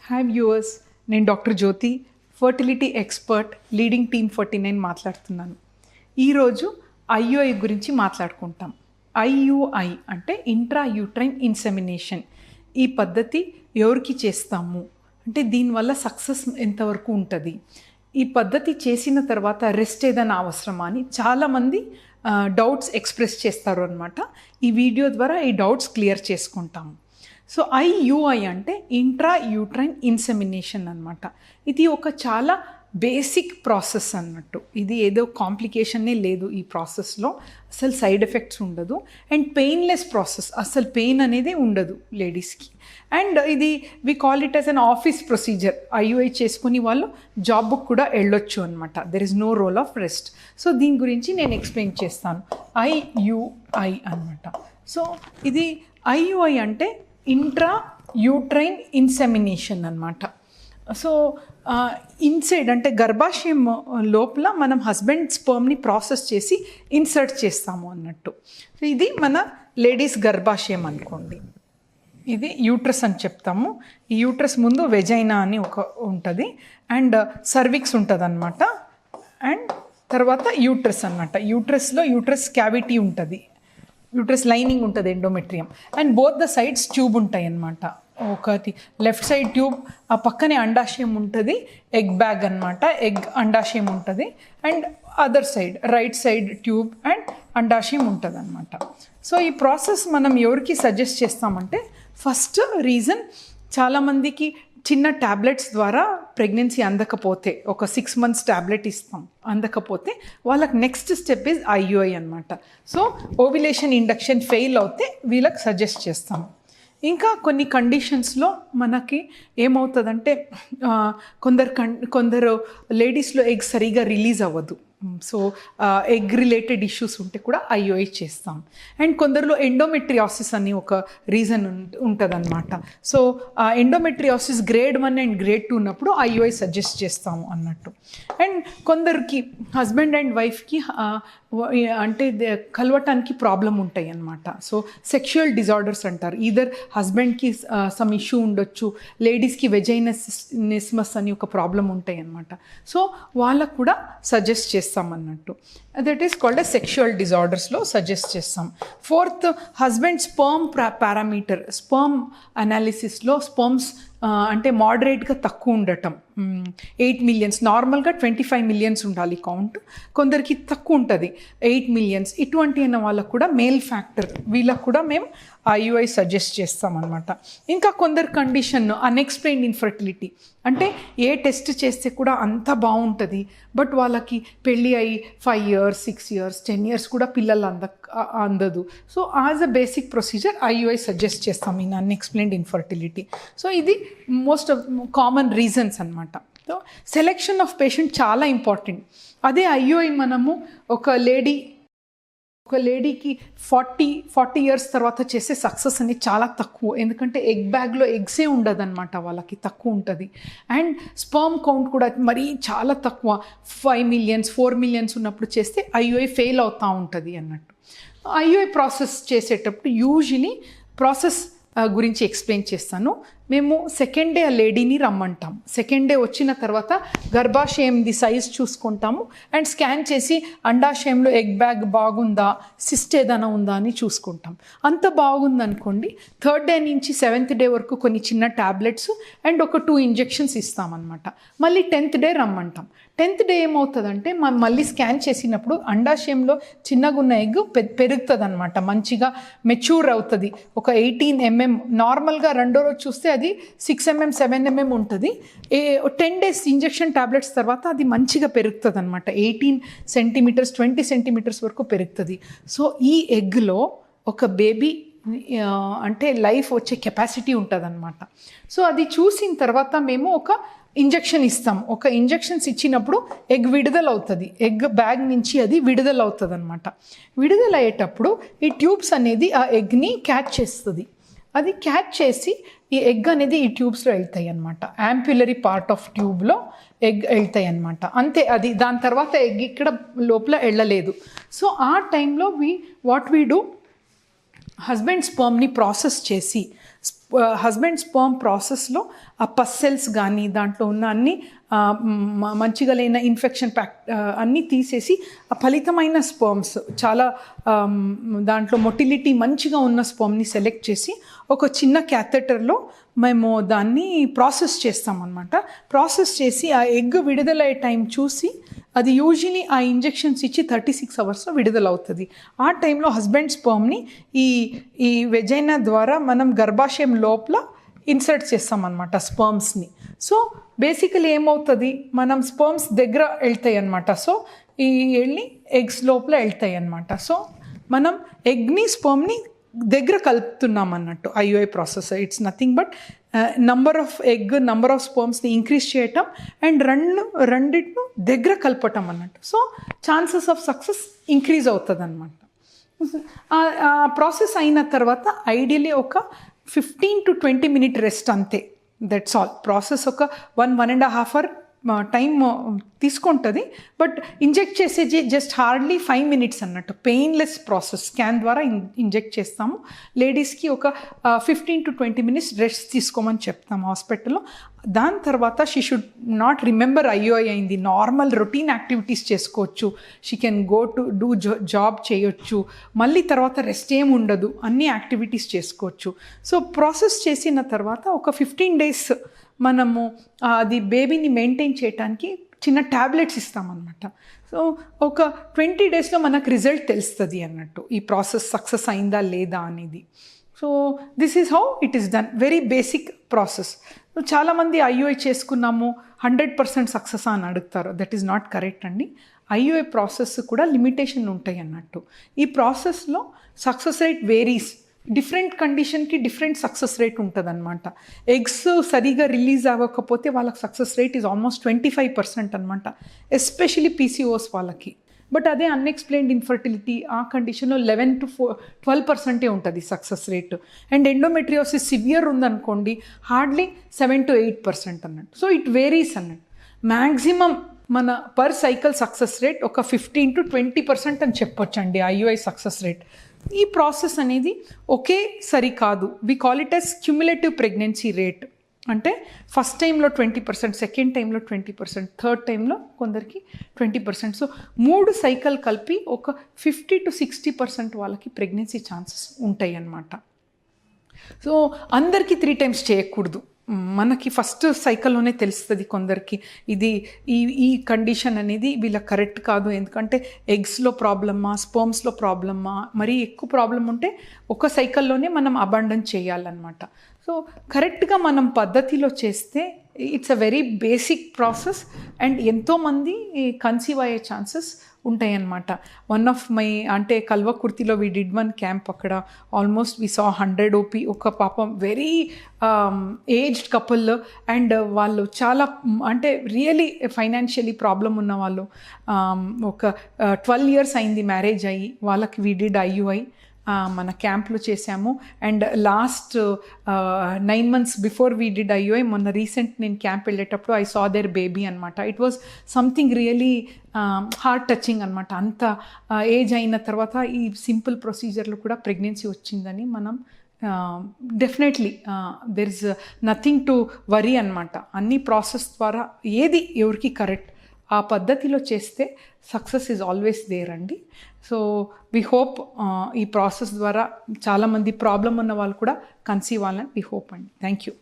Hi viewers, నేను doctor జ్యోతి, fertility expert, leading team 49 మాట్లాడుతున్నాను. ఈరోజు ఐయుఐ గురించి మాట్లాడుకుంటాం. ఐయుఐ అంటే ఇంట్రా యూట్రైన్ ఇన్సెమినేషన్. ఈ పద్ధతి ఎవరికి చేస్తాము అంటే దీనివల్ల సక్సెస్ ఎంతవరకు ఉంటుంది, ఈ పద్ధతి చేసిన తర్వాత రెస్ట్ ఏదైనా అవసరమా అని చాలామంది డౌట్స్ ఎక్స్ప్రెస్ చేస్తారు అన్నమాట. ఈ వీడియో ద్వారా ఈ డౌట్స్ క్లియర్ చేసుకుంటాము. సో ఐయుఐ అంటే ఇంట్రా యూట్రైన్ ఇన్సెమినేషన్ అన్నమాట. ఇది ఒక చాలా బేసిక్ ప్రాసెస్ అన్నట్టు. ఇది ఏదో కాంప్లికేషనే లేదు ఈ ప్రాసెస్లో, అసలు సైడ్ ఎఫెక్ట్స్ ఉండదు అండ్ పెయిన్లెస్ ప్రాసెస్, అసలు పెయిన్ అనేది ఉండదు లేడీస్కి. అండ్ ఇది we call it as an office procedure. IUI చేసుకుని వాళ్ళు జాబ్కి కూడా వెళ్ళొచ్చు అనమాట. There is no role of rest. So దీని గురించి నేను ఎక్స్ప్లెయిన్ చేస్తాను. ఐయుఐ అనమాట. సో ఇది ఐయుఐ అంటే ఇంట్రా యూట్రైన్ ఇన్సెమినేషన్ అన్నమాట. సో ఇన్సైడ్ అంటే గర్భాశయం లోపల మనం హస్బెండ్ స్పర్మ్ని ప్రాసెస్ చేసి ఇన్సర్ట్ చేస్తాము అన్నట్టు. సో ఇది మన లేడీస్ గర్భాశయం అనుకోండి. ఇది యూట్రస్ అని చెప్తాము. ఈ యూట్రస్ ముందు వెజైనా అని ఒక ఉంటుంది అండ్ సర్విక్స్ ఉంటుంది అనమాట. అండ్ తర్వాత యూట్రస్ అన్నమాట. యూట్రస్లో యూట్రస్ క్యావిటీ ఉంటుంది, యూట్రస్ లైనింగ్ ఉంటుంది, endometrium. And both the sides tube ఉంటాయి అన్నమాట. ఒకటి లెఫ్ట్ సైడ్ ట్యూబ్, ఆ పక్కనే అండాశయం ఉంటుంది, ఎగ్ బ్యాగ్ అన్నమాట. ఎగ్ అండాశయం ఉంటుంది and other side right side tube and అండాశయం ఉంటుంది అన్నమాట. సో ఈ ప్రాసెస్ మనం ఎవరికి సజెస్ట్ చేస్తామంటే, ఫస్ట్ రీజన్ చాలామందికి చిన్న ట్యాబ్లెట్స్ ద్వారా ప్రెగ్నెన్సీ అందకపోతే, ఒక 6 months ట్యాబ్లెట్ ఇస్తాం, అందకపోతే వాళ్ళకి నెక్స్ట్ స్టెప్ ఈజ్ ఐయుఐ అనమాట. సో ఓవిలేషన్ ఇండక్షన్ ఫెయిల్ అవుతే వీళ్ళకి సజెస్ట్ చేస్తాం. ఇంకా కొన్ని కండిషన్స్లో మనకి ఏమవుతుందంటే కొందరు లేడీస్లో ఎగ్ సరిగా రిలీజ్ అవ్వదు. సో ఎగ్ రిలేటెడ్ ఇష్యూస్ ఉంటే కూడా ఐయుఐ చేస్తాం. అండ్ కొందరిలో ఎండోమెట్రియాసిస్ అని ఒక రీజన్ ఉంటుందన్నమాట. So endometriosis grade 1 and grade 2 ఉన్నప్పుడు ఐయుఐ సజెస్ట్ చేస్తాము అన్నట్టు. అండ్ కొందరికి హస్బెండ్ అండ్ వైఫ్కి అంటే కలవటానికి ప్రాబ్లం ఉంటాయి అన్నమాట. సో సెక్షువల్ డిజార్డర్స్ అంటారు. ఈదర్ హస్బెండ్కి సమ్ ఇష్యూ ఉండొచ్చు, లేడీస్కి వెజైనస్మస్ అని ఒక ప్రాబ్లం ఉంటాయి అన్నమాట. సో వాళ్ళకు కూడా సజెస్ట్ చేస్తాం అన్నట్టు. That is called a sexual డిజార్డర్స్లో సజెస్ట్ చేస్తాం. Fourth, husband sperm parameter, sperm అనాలిసిస్లో స్పర్మ్స్ అంటే మోడరేట్గా తక్కువ ఉండటం. 8 million, నార్మల్గా 25 million ఉండాలి కౌంట్, కొందరికి తక్కువ ఉంటుంది 8 million. ఇటువంటి అయిన వాళ్ళకు కూడా మేల్ ఫ్యాక్టర్, వీళ్ళకు కూడా మేము ఐయుఐ సజెస్ట్ చేస్తామన్నమాట. ఇంకా కొందరు కండిషన్ అన్ఎక్స్ప్లెయిన్డ్ ఇన్ఫర్టిలిటీ, అంటే ఏ టెస్ట్ చేస్తే కూడా అంత బాగుంటుంది బట్ వాళ్ళకి పెళ్ళి అయ్యి 5 years 6 years 10 years కూడా పిల్లలు అందదు. So as a basic procedure IUI suggest చేస్తాం ఇన్ అన్ఎక్స్ప్లెయిన్డ్ ఇన్ఫర్టిలిటీ. సో ఇది మోస్ట్ ఆఫ్ కామన్ రీజన్స్ అన్నమాట. సో సెలెక్షన్ ఆఫ్ పేషెంట్ చాలా ఇంపార్టెంట్. అదే ఐయుఐ మనము ఒక లేడీకి 40 years తర్వాత చేసే సక్సెస్ అనేది చాలా తక్కువ. ఎందుకంటే ఎగ్ బ్యాగ్లో ఎగ్సే ఉండదన్నమాట, వాళ్ళకి తక్కువ ఉంటుంది. అండ్ స్పర్మ్ కౌంట్ కూడా మరీ చాలా తక్కువ, 5 million 4 million ఉన్నప్పుడు చేస్తే ఐయుఐ ఫెయిల్ అవుతూ ఉంటుంది అన్నట్టు. ఐయుఐ ప్రాసెస్ చేసేటప్పుడు యూజువలీ ప్రాసెస్ గురించి ఎక్స్ప్లెయిన్ చేస్తాను. మేము సెకండ్ డే ఆ లేడీని రమ్మంటాం. సెకండ్ డే వచ్చిన తర్వాత గర్భాశయంది సైజ్ చూసుకుంటాము అండ్ స్కాన్ చేసి అండాశయంలో ఎగ్ బ్యాగ్ బాగుందా, సిస్ట్ ఏదైనా ఉందా అని చూసుకుంటాం. అంత బాగుందనుకోండి, 3rd day నుంచి 7th day వరకు కొన్ని చిన్న ట్యాబ్లెట్స్ అండ్ ఒక 2 injections ఇస్తామన్నమాట. మళ్ళీ 10th day రమ్మంటాం. 10th day ఏమవుతుందంటే మళ్ళీ స్కాన్ చేసినప్పుడు అండాశయంలో చిన్నగా ఉన్న ఎగ్ పెరుగుతుంది అనమాట, మంచిగా మెచ్యూర్ అవుతుంది. ఒక 18 mm, నార్మల్గా రెండో రోజు చూస్తే అది 6 mm 7 mm ఉంటుంది. 10 days ఇంజెక్షన్ ట్యాబ్లెట్స్ తర్వాత అది మంచిగా పెరుగుతుంది అనమాట. 18 centimeters 20 centimeters వరకు పెరుగుతుంది. సో ఈ ఎగ్లో ఒక బేబీ అంటే లైఫ్ వచ్చే కెపాసిటీ ఉంటుంది అనమాట. సో అది చూసిన తర్వాత మేము ఒక ఇంజెక్షన్ ఇస్తాం. ఒక ఇంజెక్షన్స్ ఇచ్చినప్పుడు ఎగ్ విడుదల అవుతుంది, ఎగ్ బ్యాగ్ నుంచి అది విడుదల అవుతుంది అనమాట. విడుదల అయ్యేటప్పుడు ఈ ట్యూబ్స్ అనేది ఆ ఎగ్ని క్యాచ్ చేస్తుంది. అది క్యాచ్ చేసి ఈ ఎగ్ అనేది ఈ ట్యూబ్స్లో వెళ్తాయి అన్నమాట. యాంప్యులరీ పార్ట్ ఆఫ్ ట్యూబ్లో ఎగ్ వెళ్తాయి అన్నమాట. అంతే, అది దాని తర్వాత ఎగ్ ఇక్కడ లోపల వెళ్ళలేదు. సో ఆ టైంలో వాట్ వీ డూ, హస్బెండ్ స్పర్మ్ని ప్రాసెస్ చేసి హస్బెండ్ స్పర్మ్ ప్రాసెస్లో ఆ పస్ సెల్స్ కానీ దాంట్లో ఉన్న అన్ని మంచిగా లేని ఇన్ఫెక్షన్ అన్నీ తీసేసి ఆ ఫలితమైన స్పర్మ్స్ చాలా దాంట్లో మొటిలిటీ మంచిగా ఉన్న స్పర్మ్ని సెలెక్ట్ చేసి ఒక చిన్న క్యాథెటర్లో మేము దాన్ని ప్రాసెస్ చేస్తామన్నమాట. ప్రాసెస్ చేసి ఆ ఎగ్ విడుదలయ్యే టైం చూసి అది యూజువలీ ఆ ఇంజెక్షన్స్ ఇచ్చి 36 అవర్స్లో విడుదలవుతుంది. ఆ టైంలో హస్బెండ్ స్పర్మ్ని ఈ వెజైనా ద్వారా మనం గర్భాశయం లోపల ఇన్సర్ట్ చేస్తామన్నమాట స్పర్మ్స్ని. సో బేసికలీ ఏమవుతుంది, మనం స్పర్మ్స్ దగ్గర వెళ్తాయి అన్నమాట. సో ఈ వెళ్ళి ఎగ్స్ లోపల వెళ్తాయి అన్నమాట. సో మనం ఎగ్ని స్పర్మ్ని దగ్గర కలుపుతున్నాం అన్నట్టు IUI process. It's nothing but number of స్పర్మ్స్ని ఇంక్రీజ్ చేయటం అండ్ రెండింటిను దగ్గర కలపటం అన్నట్టు. So chances of success increase అవుతుంది అనమాట. ఆ ప్రాసెస్ అయిన తర్వాత ఐడియలీ ఒక 15 to 20 minute రెస్ట్ అంతే. That's all. ప్రాసెస్ ఒక 1.5 hour టైం తీసుకుంటుంది. బట్ ఇంజెక్ట్ చేసేది జస్ట్ హార్డ్లీ 5 minutes అన్నట్టు. Painless process. స్కాన్ ద్వారా ఇంజెక్ట్ చేస్తాము. లేడీస్కి ఒక 15 to 20 minutes రెస్ట్ తీసుకోమని చెప్తాము హాస్పిటల్లో. దాని తర్వాత she should not remember IUI అయింది. నార్మల్ రొటీన్ యాక్టివిటీస్ చేసుకోవచ్చు. She can go to do job చేయొచ్చు. మళ్ళీ తర్వాత రెస్ట్ ఏమి ఉండదు, అన్ని యాక్టివిటీస్ చేసుకోవచ్చు. సో ప్రాసెస్ చేసిన తర్వాత ఒక 15 days మనము అది బేబీని మెయింటైన్ చేయడానికి చిన్న ట్యాబ్లెట్స్ ఇస్తామన్నమాట. సో ఒక 20 daysలో మనకు రిజల్ట్ తెలుస్తుంది అన్నట్టు, ఈ ప్రాసెస్ సక్సెస్ అయిందా లేదా అనేది. So this is how it is done. Very basic process. చాలామంది ఐయుఐ చేసుకున్నాము 100% సక్సెస్ అని అడుగుతారు. దట్ ఈస్ నాట్ కరెక్ట్ అండి. ఐయుఐ ప్రాసెస్ కూడా లిమిటేషన్ ఉంటాయి అన్నట్టు. ఈ ప్రాసెస్లో సక్సెస్ రేట్ వేరీస్. డిఫరెంట్ కండిషన్కి డిఫరెంట్ సక్సెస్ రేట్ ఉంటుంది అనమాట. ఎగ్స్ సరిగా రిలీజ్ అవ్వకపోతే వాళ్ళకి సక్సెస్ రేట్ ఈజ్ ఆల్మోస్ట్ 25% అనమాట, ఎస్పెషలీ పీసీఓస్ వాళ్ళకి. బట్ అదే అన్ఎక్స్ప్లెయిన్డ్ ఇన్ఫర్టిలిటీ ఆ కండిషన్లో 11 to 12% ఉంటుంది success rate. And endometriosis severe ఉందనుకోండి హార్డ్లీ 7 to 8% అన్నట్టు. సో ఇట్ వేరీస్ అన్నట్టు. మ్యాక్సిమం మన పర్ సైకిల్ సక్సెస్ రేట్ ఒక 15 to 20% అని చెప్పొచ్చండి ఐయుఐ సక్సెస్ రేట్. ఈ ప్రాసెస్ అనేది ఒకేసారి కాదు. We call it as cumulative pregnancy rate. అంటే ఫస్ట్ టైంలో 20%, సెకండ్ టైంలో 20%, థర్డ్ టైంలో కొందరికి 20%. సో 3 cycle కలిపి ఒక 50 to 60% వాళ్ళకి ప్రెగ్నెన్సీ ఛాన్సెస్ ఉంటాయి అన్నమాట. సో అందరికీ 3 times చేయకూడదు. మనకి ఫస్ట్ సైకిల్లోనే తెలుస్తుంది కొందరికి ఇది ఈ కండిషన్ అనేది వీళ్ళకి కరెక్ట్ కాదు. ఎందుకంటే ఎగ్స్లో ప్రాబ్లమా, స్పర్మ్స్లో ప్రాబ్లమా, మరీ ఎక్కువ ప్రాబ్లం ఉంటే ఒక సైకిల్లోనే మనం అబాండన్ చేయాలన్నమాట. సో కరెక్ట్గా మనం పద్ధతిలో చేస్తే it's a very basic process and ఎంతోమంది కన్సీవ్ అయ్యే ఛాన్సెస్ ఉంటాయన్నమాట. వన్ ఆఫ్ మై అంటే కల్వకుర్తిలో వి డిడ్ 1 camp. అక్కడ ఆల్మోస్ట్ వి సా 100 OP. ఒక పాపం వెరీ ఏజ్డ్ కపుల్ అండ్ వాళ్ళు చాలా అంటే రియలీ ఫైనాన్షియలీ ప్రాబ్లం ఉన్న వాళ్ళు. ఒక 12 years అయింది మ్యారేజ్ అయ్యి. వాళ్ళకి వి డిడ్ ఐయుఐ మన క్యాంప్లో చేసాము. And last 9 months before we did IUI, మొన్న రీసెంట్ నేను క్యాంప్ వెళ్ళేటప్పుడు ఐ సా దేర్ బేబీ అనమాట. It was something really heart touching అనమాట. అంత ఏజ్ అయిన తర్వాత ఈ సింపుల్ ప్రొసీజర్లో కూడా ప్రెగ్నెన్సీ వచ్చిందని మనం definitely there is nothing to worry అనమాట. అన్ని ప్రాసెస్ ద్వారా ఏది ఎవరికి కరెక్ట్ ఆ పద్ధతిలో చేస్తే సక్సెస్ ఈజ్ ఆల్వేస్ దేర్ అండి. సో వి హోప్ ఈ ప్రాసెస్ ద్వారా చాలామంది ప్రాబ్లం ఉన్న వాళ్ళు కూడా కన్సీవ్ అవ్వాలని వి హోప్ అండి. Thank you.